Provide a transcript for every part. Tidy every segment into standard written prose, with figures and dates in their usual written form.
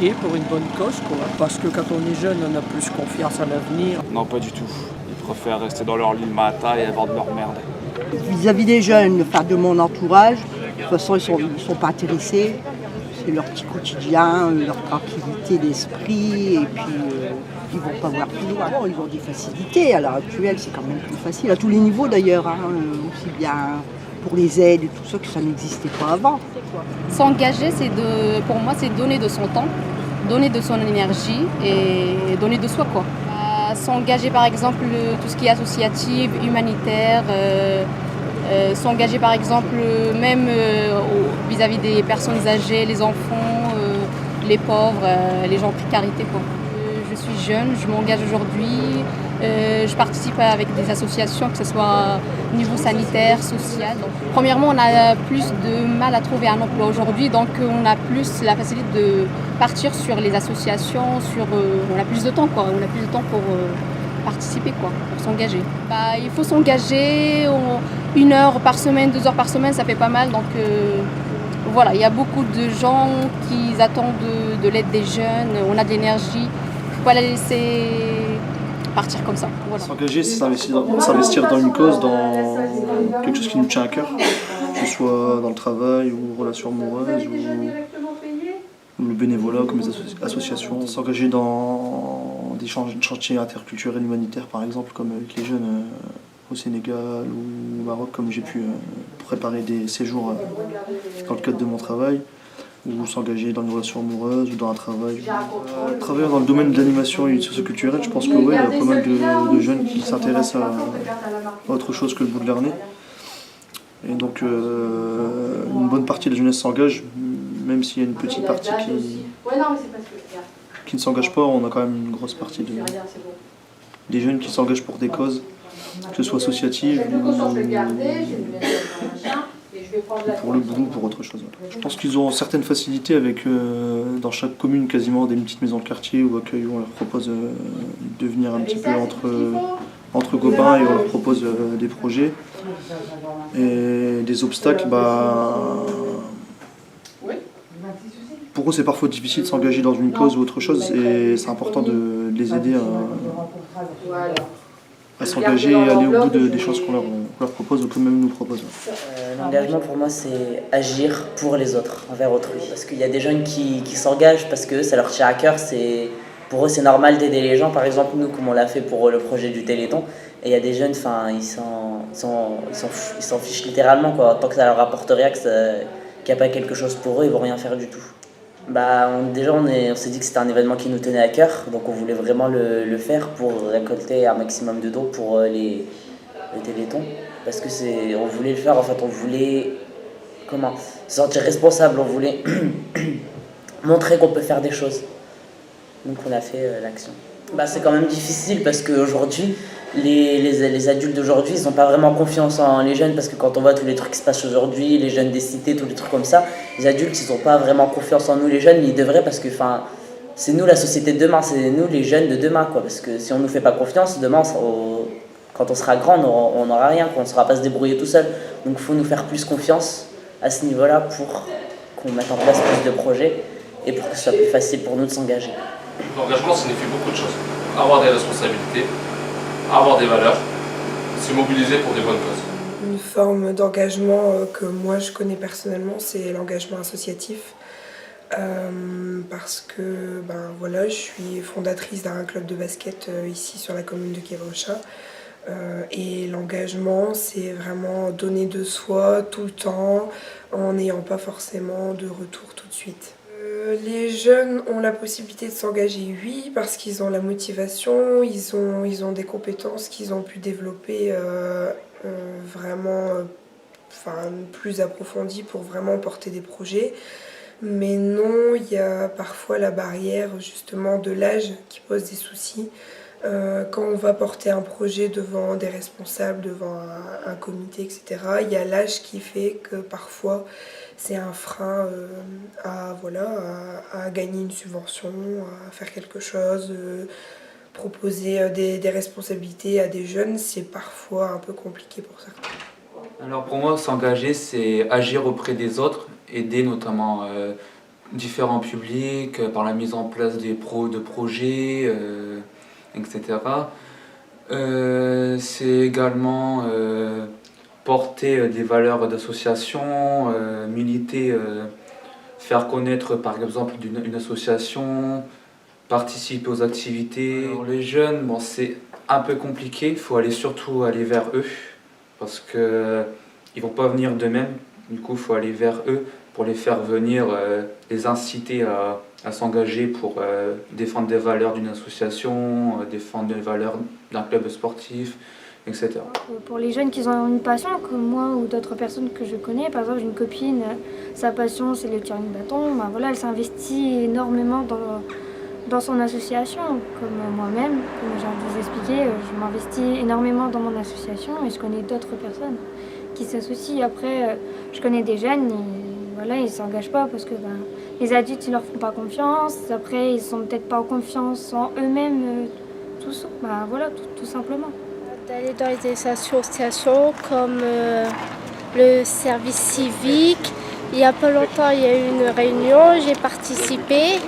s'impliquer pour une bonne cause, quoi. Parce que quand on est jeune, on a plus confiance en l'avenir. Non, pas du tout. Ils préfèrent rester dans leur lit le matin et avoir de leur merde. Vis-à-vis des jeunes, enfin de mon entourage, de toute façon ils sont pas intéressés. C'est leur petit quotidien, leur tranquillité d'esprit, et puis ils vont pas voir plus loin. Bon, ils ont des facilités, à l'heure actuelle c'est quand même plus facile, à tous les niveaux d'ailleurs, hein, aussi bien pour les aides et tout ça que ça n'existait pas avant. S'engager, pour moi, c'est donner de son temps, donner de son énergie et donner de soi, quoi. S'engager par exemple tout ce qui est associatif, humanitaire, s'engager par exemple même vis-à-vis des personnes âgées, les enfants, les pauvres, les gens en précarité, quoi. Je suis jeune, je m'engage aujourd'hui, je participe avec des associations, que ce soit au niveau sanitaire, social. Donc, premièrement, on a plus de mal à trouver un emploi aujourd'hui, donc on a plus la facilité de partir sur les associations, on a plus de temps, quoi. On a plus de temps pour participer, quoi, pour s'engager. Il faut s'engager 1 heure par semaine, 2 heures par semaine, ça fait pas mal. Donc voilà, il y a beaucoup de gens qui attendent de l'aide des jeunes, on a de l'énergie. Il faut pas la laisser partir comme ça. Voilà. S'engager, c'est s'investir dans une cause, dans quelque chose qui nous tient à cœur, que ce soit dans le travail ou relations amoureuses ou le bénévolat comme les associations. S'engager dans des chantiers interculturels humanitaires par exemple, comme avec les jeunes au Sénégal ou au Maroc, comme j'ai pu préparer des séjours dans le cadre de mon travail, ou s'engager dans une relation amoureuse ou dans un travail. Travailler dans le domaine de l'animation et socioculturelle, je pense que ouais, il y a pas mal de jeunes qui s'intéressent à autre chose que le bout de leur nez. Et donc une bonne partie de la jeunesse s'engage, même s'il y a une petite partie qui ne s'engage pas, on a quand même une grosse partie des jeunes qui s'engagent pour des causes, que ce soit associatives ou pour le boulot ou pour autre chose. Je pense qu'ils ont certaines facilités avec, dans chaque commune, quasiment des petites maisons de quartier ou accueil où on leur propose de venir un petit peu entre copains et on leur propose des projets. Et des obstacles, pour eux c'est parfois difficile de s'engager dans une cause ou autre chose et c'est important de les aider à s'engager et aller au bout des choses qu'on leur propose ou qu'eux-mêmes nous proposent. L'engagement pour moi c'est agir pour les autres, envers autrui. Parce qu'il y a des jeunes qui s'engagent parce que ça leur tient à cœur, pour eux c'est normal d'aider les gens. Par exemple nous comme on l'a fait pour le projet du Téléthon, et il y a des jeunes, ils s'en fichent littéralement, quoi. Tant que ça leur apporte rien, qu'il n'y a pas quelque chose pour eux, ils vont rien faire du tout. Déjà on s'est dit que c'était un événement qui nous tenait à cœur, donc on voulait vraiment le faire pour récolter un maximum de dons pour le Téléthon. Parce que on voulait le faire, en fait, on voulait se sentir responsable, on voulait montrer qu'on peut faire des choses. Donc on a fait l'action. C'est quand même difficile parce qu'aujourd'hui, les adultes d'aujourd'hui, ils n'ont pas vraiment confiance en les jeunes parce que quand on voit tous les trucs qui se passent aujourd'hui, les jeunes des cités, tous les trucs comme ça, les adultes, ils n'ont pas vraiment confiance en nous les jeunes, mais ils devraient parce que c'est nous la société de demain, c'est nous les jeunes de demain, quoi. Parce que si on ne nous fait pas confiance, demain, quand on sera grand, on n'aura rien, on ne saura pas se débrouiller tout seul. Donc il faut nous faire plus confiance à ce niveau-là pour qu'on mette en place plus de projets et pour que ce soit plus facile pour nous de s'engager. L'engagement signifie beaucoup de choses. Avoir des responsabilités, avoir des valeurs, se mobiliser pour des bonnes causes. Une forme d'engagement que moi je connais personnellement, c'est l'engagement associatif. Parce que je suis fondatrice d'un club de basket ici sur la commune de Kévrocha. Et l'engagement, c'est vraiment donner de soi tout le temps en n'ayant pas forcément de retour tout de suite. Les jeunes ont la possibilité de s'engager, oui, parce qu'ils ont la motivation, ils ont des compétences qu'ils ont pu développer vraiment plus approfondies pour vraiment porter des projets. Mais non, il y a parfois la barrière justement de l'âge qui pose des soucis. Quand on va porter un projet devant des responsables, devant un comité, etc., il y a l'âge qui fait que parfois c'est un frein à gagner une subvention, à faire quelque chose, proposer des responsabilités à des jeunes, c'est parfois un peu compliqué pour certains. Alors pour moi, s'engager, c'est agir auprès des autres, aider notamment différents publics, par la mise en place de projets, etc. C'est également porter des valeurs d'association, militer, faire connaître par exemple une association, participer aux activités. Alors, les jeunes, bon, c'est un peu compliqué, il faut surtout aller vers eux parce qu'ils ne vont pas venir d'eux-mêmes, du coup il faut aller vers eux pour les faire venir, les inciter à s'engager pour défendre des valeurs d'une association, défendre des valeurs d'un club sportif, etc. Pour les jeunes qui ont une passion, comme moi ou d'autres personnes que je connais, par exemple j'ai une copine, sa passion c'est le tir de bâton, ben voilà, elle s'investit énormément dans son association, comme moi-même, comme j'ai envie de vous expliquer, je m'investis énormément dans mon association et je connais d'autres personnes qui s'associent. Après, je connais des jeunes, voilà, ils ne s'engagent pas parce que les adultes ne leur font pas confiance. Après, ils ne sont peut-être pas en confiance en eux-mêmes, voilà, tout simplement. D'aller dans des associations comme le service civique. Il n'y a pas longtemps, il y a eu une réunion, j'ai participé.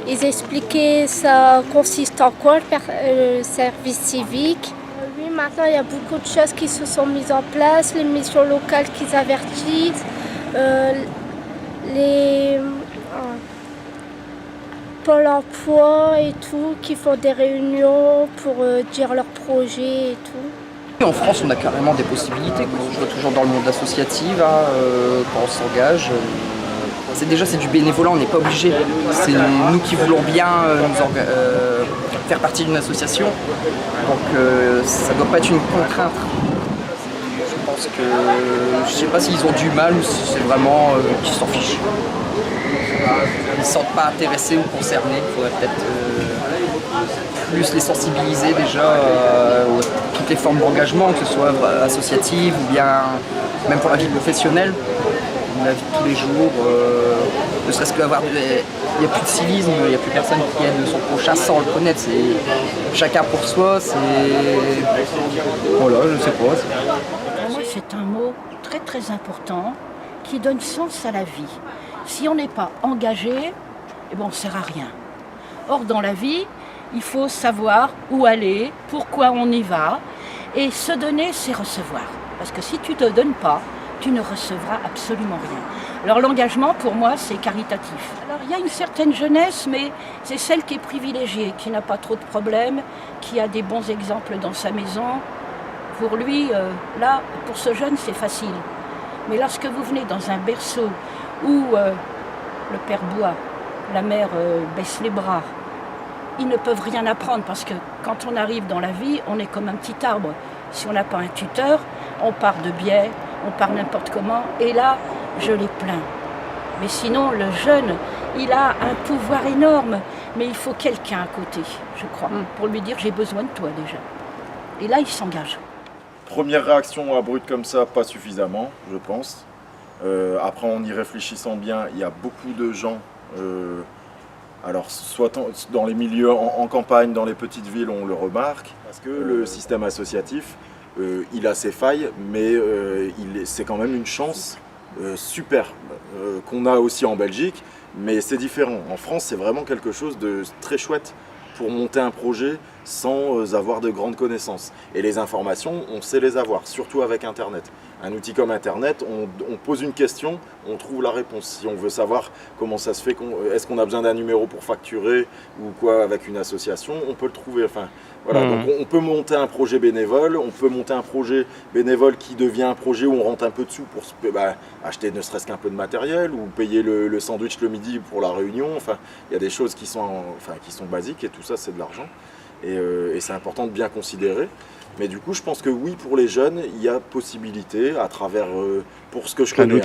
Ils expliquaient ça consiste en quoi le service civique. Oui, maintenant il y a beaucoup de choses qui se sont mises en place, les missions locales qu'ils avertissent, les Pôle emploi et tout, qui font des réunions pour dire leurs projets et tout. En France, on a carrément des possibilités. Je vois toujours dans le monde associatif, quand on s'engage. C'est du bénévolat, on n'est pas obligé. C'est nous qui voulons bien faire partie d'une association. Donc ça ne doit pas être une contrainte. Je pense que je ne sais pas s'ils ont du mal ou si c'est vraiment qu'ils s'en fichent. Ils ne se sentent pas intéressés ou concernés. Il faudrait peut-être plus les sensibiliser déjà à toutes les formes d'engagement, que ce soit associative ou bien même pour la vie professionnelle. La vie de tous les jours, ne serait-ce que il n'y a plus de civisme, il n'y a plus personne qui aide son prochain sans le connaître, c'est chacun pour soi, c'est... Voilà, je ne sais pas. Pour moi, c'est un mot très très important qui donne sens à la vie. Si on n'est pas engagé, on ne sert à rien. Or, dans la vie, il faut savoir où aller, pourquoi on y va, et se donner, c'est recevoir. Parce que si tu ne te donnes pas, tu ne recevras absolument rien. Alors l'engagement, pour moi, c'est caritatif. Alors il y a une certaine jeunesse, mais c'est celle qui est privilégiée, qui n'a pas trop de problèmes, qui a des bons exemples dans sa maison. Pour lui, là, pour ce jeune, c'est facile. Mais lorsque vous venez dans un berceau où le père boit, la mère baisse les bras, ils ne peuvent rien apprendre parce que quand on arrive dans la vie, on est comme un petit arbre. Si on n'a pas un tuteur, on part de biais, on part n'importe comment, et là, je les plains. Mais sinon, le jeune, il a un pouvoir énorme, mais il faut quelqu'un à côté, je crois, pour lui dire « j'ai besoin de toi déjà ». Et là, il s'engage. Première réaction à brut comme ça, pas suffisamment, je pense. Après, en y réfléchissant bien, il y a beaucoup de gens, alors soit dans les milieux en campagne, dans les petites villes, on le remarque, parce que le système associatif, il a ses failles, mais c'est quand même une chance super qu'on a aussi en Belgique, mais c'est différent. En France, c'est vraiment quelque chose de très chouette pour monter un projet sans avoir de grandes connaissances. Et les informations, on sait les avoir, surtout avec Internet. Un outil comme Internet, on pose une question, on trouve la réponse. Si on veut savoir comment ça se fait, est-ce qu'on a besoin d'un numéro pour facturer ou quoi avec une association, on peut le trouver. Enfin, voilà. Donc on peut monter un projet bénévole, on peut monter un projet bénévole qui devient un projet où on rentre un peu de sous pour acheter ne serait-ce qu'un peu de matériel ou payer le sandwich le midi pour la réunion. Enfin, il y a des choses qui sont basiques et tout ça, c'est de l'argent. Et c'est important de bien considérer. Mais du coup, je pense que oui, pour les jeunes, il y a possibilité à travers, pour ce que je connais,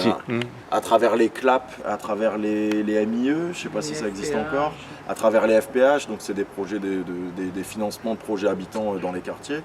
à travers les CLAP, à travers les MIE, je ne sais pas si ça existe encore, à travers les FPH, donc c'est des projets, des financements de projets habitants dans les quartiers.